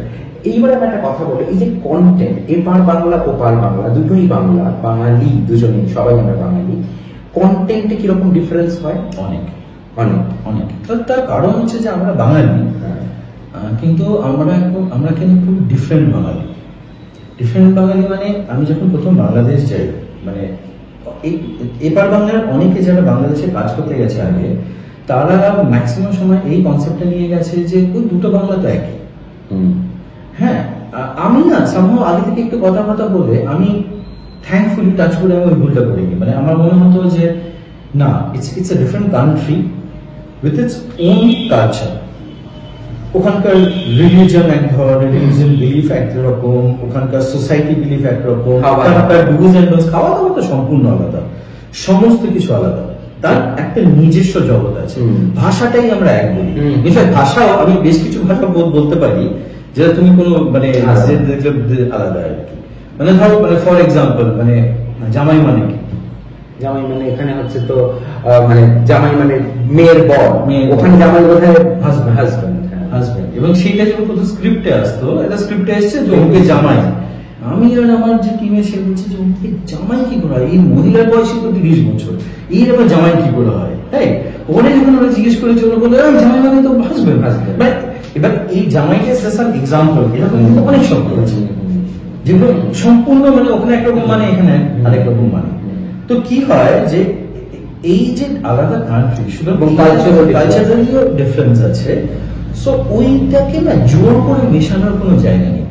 এইবারে আমি একটা কথা বলি, এই যে কন্টেন্ট, এপার বাংলা ওপার বাংলা দুটোই বাংলা, বাঙালি দুজনেই, সবাই আমরা বাঙালি, কন্টেন্টে কিরকম ডিফারেন্স হয়? অনেক অনেক অনেক। তার কারণ হচ্ছে যে আমরা বাঙালি, কিন্তু আমরা কিন্তু খুব ডিফারেন্ট বাঙালি। ডিফারেন্ট বাঙালি মানে আমি যখন প্রথম বাংলাদেশ যাই, মানে এপার বাংলার অনেকে যারা বাংলাদেশে কাজ করতে গেছে আগে, তারা ম্যাক্সিমাম সময় এই কনসেপ্টটা নিয়ে গেছে যে ওই দুটো বাংলা তো একই। হ্যাঁ, আমি না সামহাও আগে থেকে একটু কথা বলে আমি থ্যাঙ্কফুলি টাচ করে আমি ওই ভুলটা করিনি। মানে আমার মনে হতো যে না, it's a different country with its own culture. ওখানকার রিলিজন এক ধরনের, রিলিজন বিলিফ একরকম, ওখানকার সোসাইটি বিলিফ একরকম, ওখানকার ডুজ এন্ড ডোন্টস, খাওয়া দাওয়া তো সম্পূর্ণ আলাদা, সমস্ত কিছু আলাদা। তার একটা নিজস্ব জগৎ আছে। ভাষাটাই আমরা এক বলি। ইনফ্যাক্ট ভাষাও আমি বেশ কিছু ভাষা বলতে পারি যেটা তুমি কোনো মানে আলাদা আর কি। মানে ধরো, মানে ফর এক্সাম্পল, মানে জামাই মানে কি? জামাই মানে এখানে হচ্ছে তো মানে জামাই মানে মেয়ের বর, ওখানে জামাই বোধহয় হাজব্যান্ড। এবং সেইটা যখন প্রথম স্ক্রিপ্টে আসতো, এটা স্ক্রিপ্টে এসছে যে ওকে জামাই, আমি আর আমার যে টিমে সে বলছে যে ওকে জামাই কি করে হয়? এই মহিলার বয়সে তো 30 বছর, এই আবার জামাই কি করে হয়? তাই ওখানে যখন ওরা জিজ্ঞেস করেছে, ওরা বলে জামাই মানে তো হাজব্যান্ড। এবার এই জামাইটা স্পেশাল এক্সাম্পল, এরকম কিন্তু অনেক শব্দ আছে যেগুলো সম্পূর্ণ মানে ওখানে একরকম মানে এখানে আরেক রকম মানে। তো কি হয় যে এই যে আলাদা কান্ট্রি, শুধু কালচারালিও ডিফারেন্স আছে, সো ওইটাকে না জোর করে মেশানোর কোনো জায়গা নেই।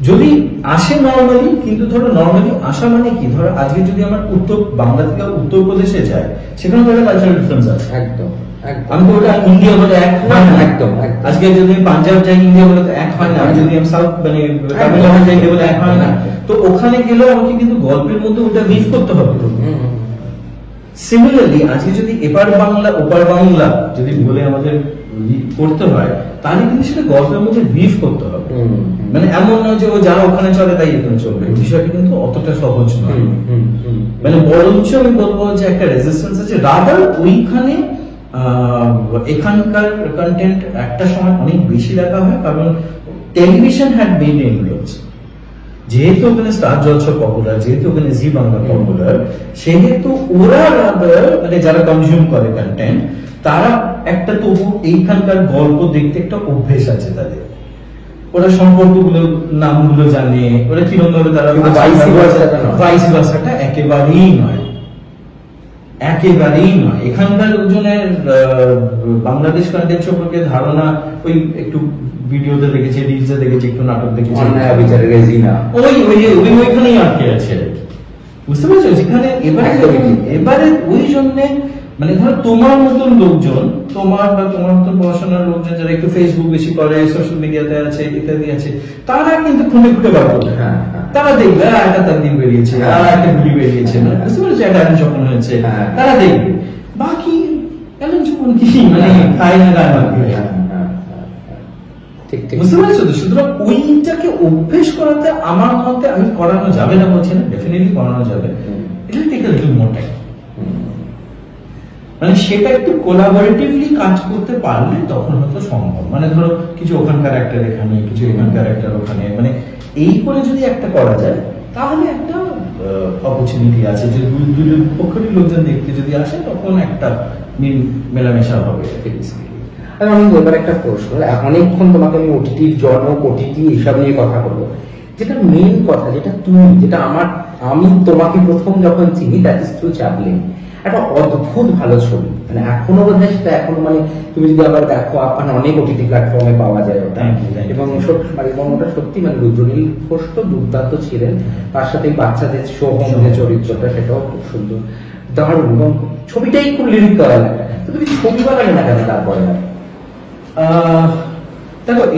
যদি আসে নর্মালি, কিন্তু ধরো নর্মালি আসা মানে কি, ধরো আজকে যদি আমার উত্তর বাংলা থেকে উত্তরপ্রদেশে যায়, সেখানে তো একটা কালচারাল ডিফারেন্স আছে। একদম আমি তো ওটা ইন্ডিয়া বলে এক হয় না, একদম। আজকে যদি পাঞ্জাব যাই ইন্ডিয়া বলে তো এক হয় না, আমি যদি আমি সাউথ মানে তামিলনাড়ু যাই ইন্ডিয়া বলে এক হয় না। তো ওখানে গেলেও আমাকে কিন্তু গল্পের মধ্যে ওটা উইভ করতে হবে। সিমিলারলি আজকে যদি এপার বাংলা ওপার বাংলা যদি বলে আমাদের করতে হয়, তাহলে কিন্তু সেটা গল্পের মধ্যে উইভ করতে হবে। মানে এমন নয় যে ও যারা ওখানে চলে তাই এখানে চলবে, বিষয়টা কিন্তু অতটা সহজ নয়। মানে বরঞ্চ আমি বলবো যে একটা রেজিস্ট্যান্স আছে, রাদার ওইখানে এখানকার কন্টেন্ট একটা সময় অনেক বেশি দেখা হয়, কারণ টেলিভিশন হ্যাড মেড ইনফ্লুয়েন্স। যেহেতু ওখানে স্টার জলসা পপুলার, যেহেতু ওখানে জি বাংলা পপুলার, সেহেতু ওরা মানে যারা কনজিউম করে কন্টেন্ট, তারা একটা তবু এইখানকার গল্প দেখতে একটা অভ্যেস আছে তাদের। ওরা সম্পর্কগুলো নামগুলো জানে, ওরা কিরকম ভাবে তারা ভাইস ভার্সাটা একেবারেই নয়, একেবারেই নয়। এখানকার লোকজনের বাংলাদেশ কন্টেন্ট সম্পর্কে ধারণা ওই একটু ভিডিওতে দেখেছে, রিলসে দেখেছে, একটু নাটক দেখেছে, ওইখানেই আটকে আছে, বুঝতে পারছো? যেখানে এবারে ওই জন্য মানে ধরো তোমার মতন লোকজন, তোমার বা তোমার মতন পড়াশোনার লোকজন যারা একটু ফেসবুক বেশি করে, সোশ্যাল মিডিয়াতে আছে, ইত্যাদি আছে, তারা কিন্তু খুঁটে খুঁটে বার করবে। তারা দেখবে একটা তার দিন বেরিয়েছে, আর একটা গুলি বেরিয়েছে, বুঝতে পারছো? একটা অ্যালেন চপন হয়েছে, তারা দেখবে। বাকি অ্যালেন চপন কি মানে খায় না গায় বাকি, বুঝতে পারছো? তো সুতরাং ওইটাকে অভ্যেস করাতে আমার মতে, আমি করানো যাবে না বলছি না, ডেফিনেটলি করানো যাবে, এটা take a little more time. মানে সেটা একটু কোলাবোরেটিভলি কাজ করতে পারলে তখন হয়তো সম্ভব। মানে ধরো কিছু ওখানকার একটা এখানে, কিছু এখানকার একটা ওখানে, মানে এই করে যদি একটা করা যায়, তাহলে একটা অপরচুনিটি আছে যে দুই পক্ষেরই লোকজন দেখতে যদি আসে, তখন একটা মেলামেশা হবে। আমি এবার একটা প্রশ্ন, অনেকক্ষণ তোমাকে আমি ওটিটির জনক, ওটিটি এইসব নিয়ে কথা বলবো, যেটা মেইন কথা, যেটা তুমি, যেটা আমি তোমাকে প্রথম যখন চিনি, দ্যাট ইজ থ্রু চ্যাপলিন। একটা অদ্ভুত ভালো ছবি, মানে এখনো বোধ হয় সেটা এখনো, মানে তুমি যদি আবার দেখো, আপনার অনেক ওটিটি প্ল্যাটফর্মে পাওয়া যায় ওটা, এবং ওটা সত্যি মানে রুদ্রনীল ঘোষ তো দুর্দান্ত ছিলেন, তার সাথে বাচ্চাদের সোহম যে চরিত্রটা, সেটাও খুব সুন্দর, দারুণ, এবং ছবিটাই খুব লিরিক্যাল। তো তুমি ছবি বানাবে না কেন তারপরে?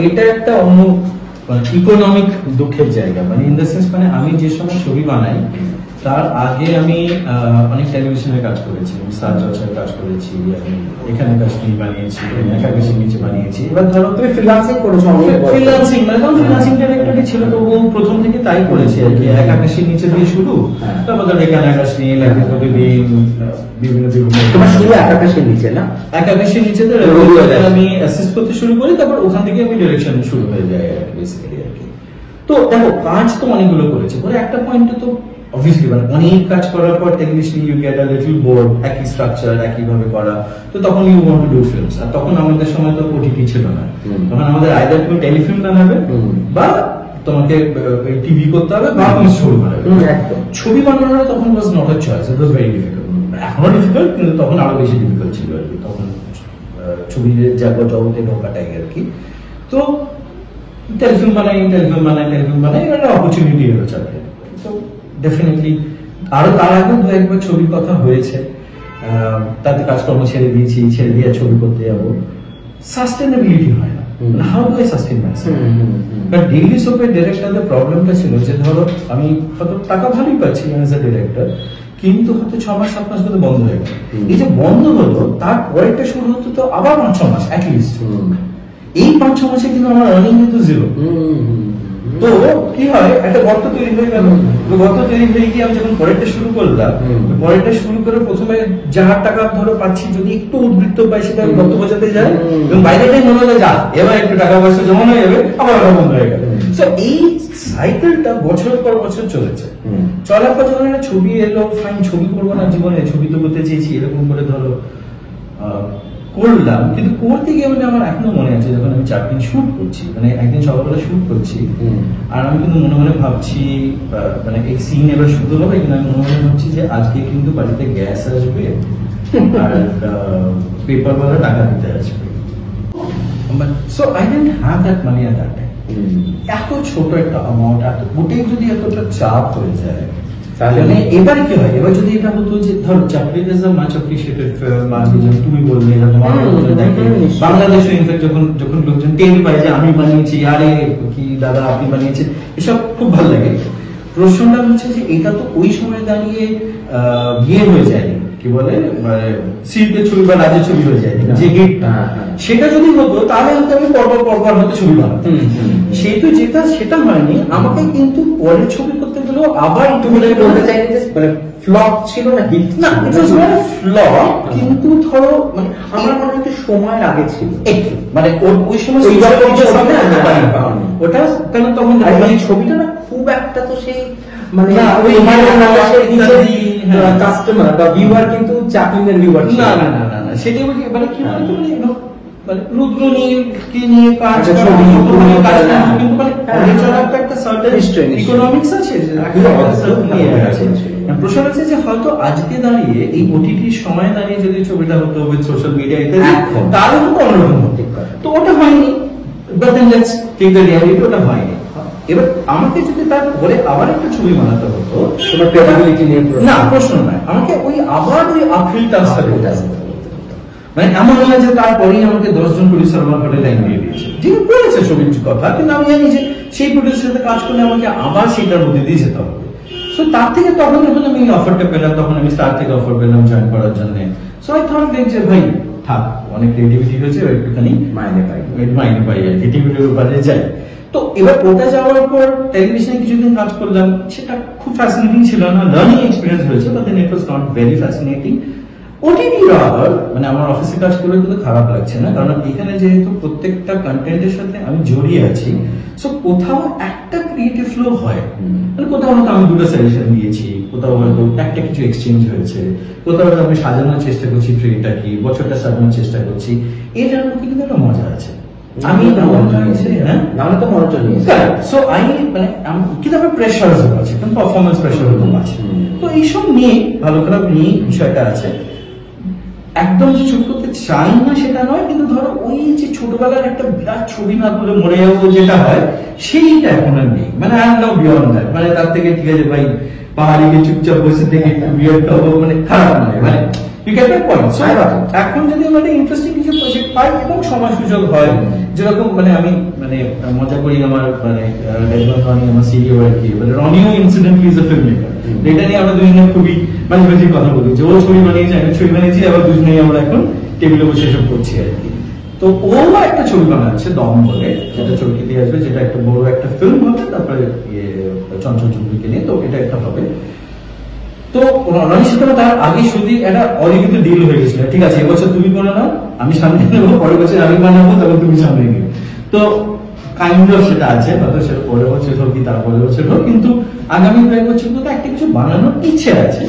এটা একটা অন্য ইকোনমিক দুঃখের জায়গা, মানে ইন দ্য সেন্স মানে আমি যে সময় ছবি বানাই তার আগে আমি অনেক টেলিভিশনের কাজ করেছি, স্টার জলসায় কাজ করেছি, আমি এখানে কাশ্মীর বানিয়েছি, একাদশীর নিচে বানিয়েছি। এবার ধরো তুমি ফ্রিল্যান্সিং করেছো? ফ্রিল্যান্সিং মানে তখন ফ্রিল্যান্সিং ডিরেক্টরই ছিল, তো ও প্রথম থেকে তাই করেছে আর কি। একাদশীর নিচে দিয়ে শুরু, তারপর ধরো এখানে আকাশী বিভিন্ন তোমার শুরু একাদশীর নিচে না? একাদশীর নিচে তো আমি অ্যাসিস্ট করতে শুরু করি, তারপর ওখান থেকে আমি ডিরেকশন শুরু হয়ে যায় আর কি বেসিক্যালি আর কি। তো দেখো কাজ তো অনেকগুলো করেছে, পরে একটা পয়েন্টে তো অবভিয়াসলি মানে অনেক কাজ করার পর television you get a little bored, একই স্ট্রাকচার একই ভাবে করা, তো তখন you want to do films. আর তখন আমাদের সময় তো ওটিটি ছিল না, তখন আমাদের আইদার তুমি টেলিফিল্ম বানাবে বা তোমাকে টিভি করতে হবে বা তুমি ছবি বানাবে। ছবি বানানোর তখন was not a choice, it was very difficult. এখনো ডিফিকাল্ট, কিন্তু তখন আরো বেশি ডিফিকাল্ট ছিল আর কি। তখন ছবির জগতে ঢোকাটাই আর কি। তো টেলিফিল্ম বানাই একটা অপরচুনিটি এলো চাকরি। তো ডেফিনেটলি আরো তার আগে দু একবার ছবির কথা হয়েছে, তাতে কাজকর্ম ছেড়ে দিয়ে ছবি করতে যাবো, সাস্টেনেবিলিটি হয় না। How do I sustain myself? But daily সোপের ডিরেক্টরদের প্রবলেমটা ছিল যে ধরো আমি হয়তো টাকা ভালোই পাচ্ছি অ্যাজ এ ডিরেক্টর, কিন্তু হয়তো 6 মাস 7 মাস ধরে বন্ধ হয়ে গেল। এই যে বন্ধ হলো তার পরেরটা শুরু হতো তো আবার 5-6 মাস অ্যাটলিস্ট। এই 5-6 মাসে কিন্তু আমার আর্নিং কিন্তু জিরো। তো কি হয়, একটা গর্ত তৈরি হয়ে গেল। গর্ত তৈরি হয়ে গিয়ে আমি যখন পরেরটা শুরু করলাম, পরেরটা শুরু করে প্রথমে যার টাকা ধরো পাচ্ছি, যদি একটু উদ্বৃত্ত পাই সেটা আমি গর্ত বোঝাতে যাই, এবং বাইরেটাই মনে হলো যা এবার একটু টাকা পয়সা জমা হয়ে যাবে, আবার ওটা বন্ধ হয়ে গেল। সো এই সাইকেলটা বছরের পর বছর চলেছে। চলার পর যখন একটা ছবি এলো, ফাইন ছবি করবো না জীবনে, ছবি তো করতে চেয়েছি, এরকম করে ধরো করলাম। কিন্তু করতে গিয়ে মানে আমার এখনো মনে আছে যখন আমি 4 দিন শুট করছি, মানে একদিন সকালবেলা শুট করছি, আর আমি কিন্তু মনে মনে ভাবছি মানে এই সিন এবার শুরু হবে, কিন্তু আমি মনে মনে ভাবছি যে আজকে কিন্তু বাড়িতে গ্যাস আসবে আর পেপারওয়ালা টাকা দিতে আসবে। So I didn't have that money at that time. এত ছোট একটা অ্যামাউন্ট, ওটাই যদি এতটা চাপ হয়ে যায়, তাহলে এবারে কি হয়? এবার যদি এটা হতো যে ধরো চাকরি is a much appreciated film, তুমি বললে এটা তোমার বাংলাদেশে ইনফ্যাক্ট যখন লোকজন টের পায় যে আমি বানিয়েছি, আরে কি দাদা আপনি বানিয়েছেন, এসব খুব ভালো লাগে। প্রশ্নটা হচ্ছে যে এটা তো ওই সময় দাঁড়িয়ে বিয়ে হয়ে যায়নি, কি বলে শিল্পের ছবি বা রাজের ছবি হয়ে যায় যে হিট, সেটা যদি হতো তাহলে হয়তো আমি পরপর হয়তো ছবি বানাতাম। সেহেতু সেটা হয়নি, আমাকে কিন্তু পরের ছবি করতে গেলেও আবার তুমি বলতে চাইলে যে মানে ফ্লপ ছিল না, হিট না, ইট ওয়াজ নট ফ্লপ, কিন্তু ধরো মানে আমার মনে হয় সময়ের আগে ছিল একটু, মানে ওই সময় ওটা কেন তখন মানে ছবিটা না খুব একটা তো সেই মানে ওই কাস্টমার বা ভিউয়ার কিন্তু চাকরির ভিউয়ার না সেটাই বলি। মানে কি বলতো মানে রুদ্র নিয়ে কাজ করা, কিন্তু মানে একটা সার্টেন ইকোনমিক্স আছে, প্রশ্ন আছে যে হয়তো আজকে দাঁড়িয়ে এই ওটিটির সময় দাঁড়িয়ে যদি ছবিটা হতো উইথ সোশ্যাল মিডিয়া ইত্যাদি, তাহলে হতো অন্যরকম। তো ওটা হয়নি, but then let's take the reality, ওটা হয়নি। এবার আমাকে যদি তারপরে আবার একটা ছবি বানাতে হতো, তোমার ক্রেডিবিলিটি নিয়ে না প্রশ্ন নয়, আমাকে আবার ওই আপিল টাস্কটা করতে হবে। মানে এমন হলো যে তারপরেই আমাকে 10 জন প্রডিউসার আমার ঘরে লাইন দিয়ে দিয়েছে, যিনি বলেছে ছবির কথা, কিন্তু আমি জানি যে সেই প্রডিউসারের সাথে কাজ করলে আমাকে আবার সেটার মধ্যে দিয়ে যেতে হবে। সো তার থেকে তখন যখন আমি অফারটা পেলাম, তখন আমি স্টার থেকে অফার পেলাম জয়েন করার জন্য। সো আই থট যে ভাই থাক, অনেক ক্রিয়েটিভিটি হয়েছে, একটুখানি মাইনে পাই আর ক্রিয়েটিভিটির উপরে যাই। তো এবার ওটা যাওয়ার পর টেলিভিশনে কিছুদিন কাজ করলাম, সেটা খুব ফ্যাসিনেটিং ছিল না, লার্নিং এক্সপিরিয়েন্স হয়েছে, but then it was not very fascinating. OTT rather মানে আমার অফিসে কাজ করে কিন্তু খারাপ লাগছে না, কারণ এখানে যেহেতু প্রত্যেকটা কন্টেন্টের সাথে আমি জড়িয়ে আছি, সো কোথাও একটা ক্রিয়েটিভ ফ্লো হয়, মানে কোথাও হয়তো আমি 2টা সাজেশন দিয়েছি, কোথাও হয়তো একটা কিছু এক্সচেঞ্জ হয়েছে, কোথাও হয়তো আমি সাজানোর চেষ্টা করছি, ট্রেটা কি বছরটা সাজানোর চেষ্টা করছি, এটার মধ্যে কিন্তু একটা মজা আছে। আমি পারফরমেন্স প্রেশার আছে, তো এইসব নিয়ে ভালো খারাপ নিয়ে বিষয়টা আছে। একদম যে ছবি করতে চাই না সেটা নয়, কিন্তু ধরো ওই যে ছোটবেলার একটা বিরাট ছবি না করে মরে যাবো যেটা হয়, সেইটা এখন আর নেই। মানে I am now beyond that, মানে তার থেকে ঠিক আছে ভাই পাহাড়ি গিয়ে চুপচাপ বসে থেকে একটু বিয়ার খাবো, মানে খারাপ নয়, মানে you get my point. So I got it. এখন যদি আমরা একটা ইন্টারেস্টিং কিছু প্রজেক্ট পাই এবং সময় সুযোগ হয়, যেরকম মানে আমি মানে মজা করি আমার মানে রনি আমার সিরিও আর কি, মানে রনিও incidentally is a film maker, এটা নিয়ে আমরা দুজনে খুবই মাঝে মাঝে কথা বলি যে ও ছবি বানিয়েছে আমি ছবি বানিয়েছি, আবার দুজনেই আমরা এখন টেবিলে বসে এসব করছি আর কি। তো ও একটা ছবি বানাচ্ছে দম বলে, যেটা চরকিতে আসবে, যেটা একটা বড় একটা ফিল্ম হবে, তারপরে চঞ্চল চৌধুরীকে নিয়ে, তো এটা একটা হবে। তো রনির সাথে তার আগে শুধু একটা অলিখিত ডিল হয়ে গেছিল, ঠিক আছে এবছর তুমি করে নাও, আমি সামনে নেবো, পরের বছর আমি বানাবো, তারপর তুমি সামনে নিও। তো কাইন্ড অফ সেটা আছে, হয়তো সেটা পরের বছর হোক কি তারপরের বছর হোক, কিন্তু আগামী কয়েক বছর মধ্যে একটা কিছু বানানোর ইচ্ছে আছে।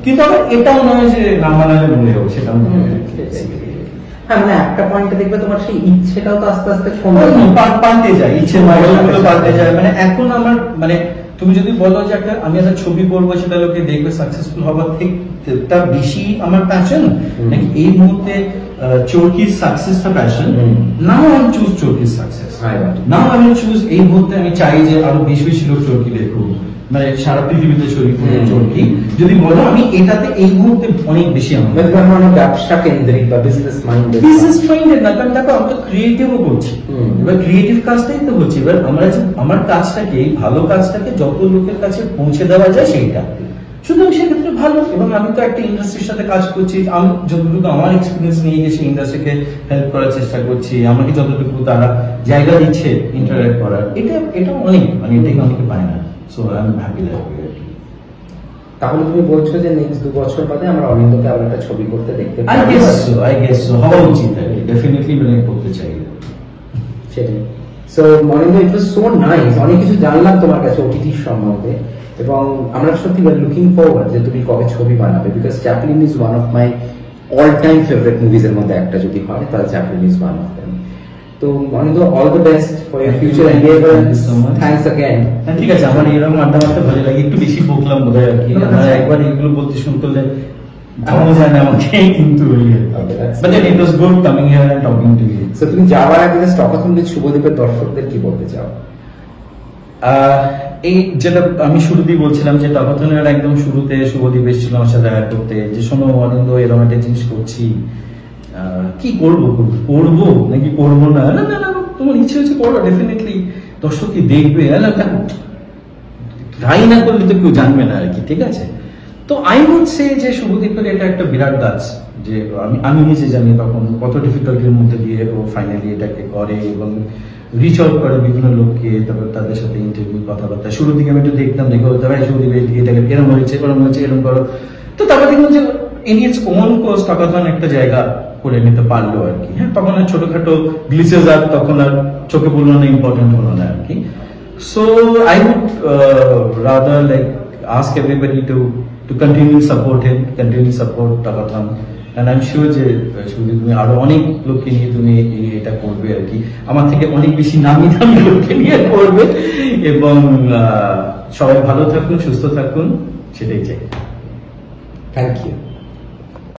কিন্তু আবার এটাও নয় যে না বানালে মরে হোক, সেটাও নয়। হ্যাঁ, মানে একটা পয়েন্টে দেখবে তোমার সেই ইচ্ছেটাও তো আস্তে আস্তে পাল্টে যায়, ইচ্ছের মাইলগুলো পাল্টে যায়। মানে এখন আমার মানে তুমি যদি বলো যে একটা আমি একটা ছবি করবো, সেটা লোকে দেখবে সাকসেসফুল হবার থেকে তার বেশি আমার প্যাশন নাকি এই মুহূর্তে চরকির সাকসেসটা প্যাশন, নাও আমি চুজ চরকির সাকসেস, নাও আমি চুজ এই মুহূর্তে আমি চাই যে আরো বেশি বেশি লোক চরকি দেখুক, মানে সারা পৃথিবীতে ছড়িয়ে পড়ে চরকি। যদি বলো আমি এটাতে এই মুহূর্তে অনেক বেশি আমার ব্যবসা কেন্দ্রিক বা বিজনেস মাইন্ডেড, বিজনেস মাইন্ডেড না, কারণ দেখো আমি তো ক্রিয়েটিভও করছি, এবার ক্রিয়েটিভ কাজটাই তো হচ্ছে। এবার আমরা আমার কাজটাকে, এই ভালো কাজটাকে যত লোকের কাছে পৌঁছে দেওয়া যায় সেইটা, সুতরাং সেক্ষেত্রে ভালো। এবং আমি তো একটা ইন্ডাস্ট্রির সাথে কাজ করছি, আমি যতটুকু আমার এক্সপিরিয়েন্স নিয়ে গিয়ে সেই ইন্ডাস্ট্রিকে হেল্প করার চেষ্টা করছি, আমাকে যতটুকু তারা জায়গা দিচ্ছে ইন্টারঅ্যাক্ট করার, এটা অনেক, মানে এটাই অনেকে পায় না। So I am happy that. তাহলে তুমি বলছো যে নেক্সট 2 বছর বাদে আমরা অনিন্দকে আবার একটা ছবি করতে দেখতে আই গেস সো হওয়া উচিত, ডেফিনেটলি মানে করতে চাই সেটাই। So Anindo, it was so nice, অনেক কিছু জানলাম তোমার কাছে ওটিটির সম্বন্ধে, এবং আমরা সত্যি লুকিং ফরওয়ার্ড যে তুমি কবে ছবি বানাবে, because Chaplin is one of my all time favourite movies এর মধ্যে একটা যদি হয় তাহলে Chaplin is one of them. তো Anindo, all the best for your future endeavour, thanks again. ঠিক আছে, আমার এরকম আড্ডা মারতে ভালো লাগে, একটু বেশি বকলাম বোধহয় আর কি, আমার একবার এগুলো বলতে শুরু করলে থামানো যায় না আমাকে, কিন্তু but it was good coming here and talking to you. So তুমি যাওয়ার আগে স্টকহোম উইথ শুভদীপের দর্শকদের কি বলতে চাও? এই যেটা আমি শুরুতেই বলছিলাম যে টকথনের একদম শুরুতে শুভদীপ এসেছিল আমার সাথে দেখা করতে, যে শোনো অনিন্দ এরকম একটা জিনিস করছি, কি করবো নাকি করবো না, না না না তোমার ইচ্ছে হচ্ছে করো, ডেফিনেটলি দর্শক কি দেখবে, ট্রাই না করলে তো কেউ জানবে না আর কি, ঠিক আছে। তো আমি বলছি যে শুভদীপের এটা একটা বিরাট কাজ, যে আমি নিজে জানি তখন কত ডিফিকাল্টির মধ্যে দিয়ে ও ফাইনালি এটাকে করে এবং রিচ আউট করে বিভিন্ন লোককে, তারপর তাদের সাথে ইন্টারভিউ কথাবার্তা। শুরুর দিকে আমি একটু দেখতাম, দেখো ভাই শুভদীপ এটাকে এরম হয়েছে এরম করো, তো তারপর দেখলাম যে ইন ইটস ওন কোর্স টকথন একটা জায়গা করে নিতে পারলো আর কি। হ্যাঁ, তখন আর ছোটখাটো গ্লিচেস আর তখন আর চোখে পড়লো না, ইম্পর্টেন্ট হলো না আর কি। So I would rather like ask everybody to continue support him, continue support Talkathon, and I'm sure যে শুধু তুমি আরো অনেক লোককে নিয়ে তুমি এটা করবে আর কি, আমার থেকে অনেক বেশি নামি দামি লোককে নিয়ে করবে, এবং সবাই ভালো থাকুন, সুস্থ থাকুন, সেটাই চাই। Thank you.